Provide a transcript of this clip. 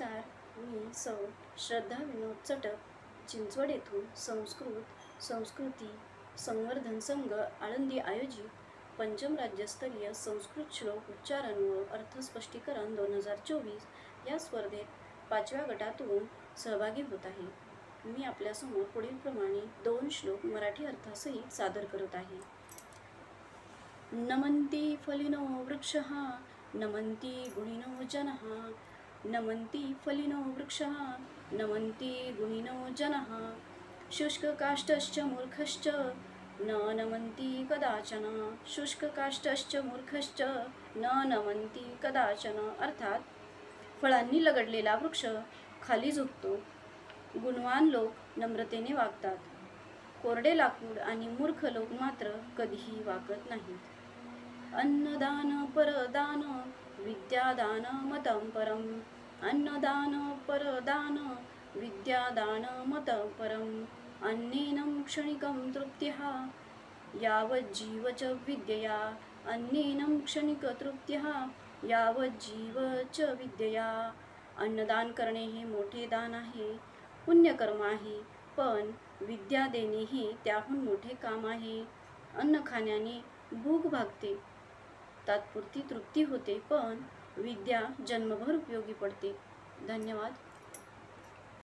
नमस्कार, मी सौ श्रद्धा विनोद चटक, चिंचवड येथून संस्कृती संवर्धन संघ आळंदी आयोजित पंचम राज्यस्तरीय संस्कृत श्लोक उच्चारण व अर्थस्पष्टीकरण 2024 या स्पर्धेत 5व्या गटातून सहभागी होत आहे. मी आपल्यासमोर पुढीलप्रमाणे 2 श्लोक मराठी अर्थासहित सादर करत आहे. नमन्ति फलिनो वृक्षः नमन्ति गुणिनो जनः नमन्ति फलिनो वृक्षः नमन्ति गुणिनो जनः शुष्ककाष्ठश्च मूर्खश्च न नमन्ति कदाचन शुष्ककाष्ठश्च मूर्खश्च न नमन्ति कदाचन. अर्थात फळांनी लगडलेला वृक्ष खाली झुकतो, गुणवान लोक नम्रतेने वागतात, कोरडे लाकूड आणि मूर्ख लोक मात्र कधीही वागत नाहीत. अन्नदान परदान विद्यादान मतं परम अन्नदान परदान विद्यादान मतं परम अन्नेनं क्षणिकं तृप्त्यः यावज्जीव च विद्यया अन्नेनं क्षणिकतृप्त्यः यावज्जीव च विद्यया. अन्नदान करणे हे मोठे दान आहे, पुण्यकर्म आहे, पण विद्या देणे हे त्याहून मोठे काम आहे. अन्न खाण्याने भूक भागते, तात्पुरती तृप्ती होते, पण विद्या जन्मभर उपयोगी पडते. धन्यवाद.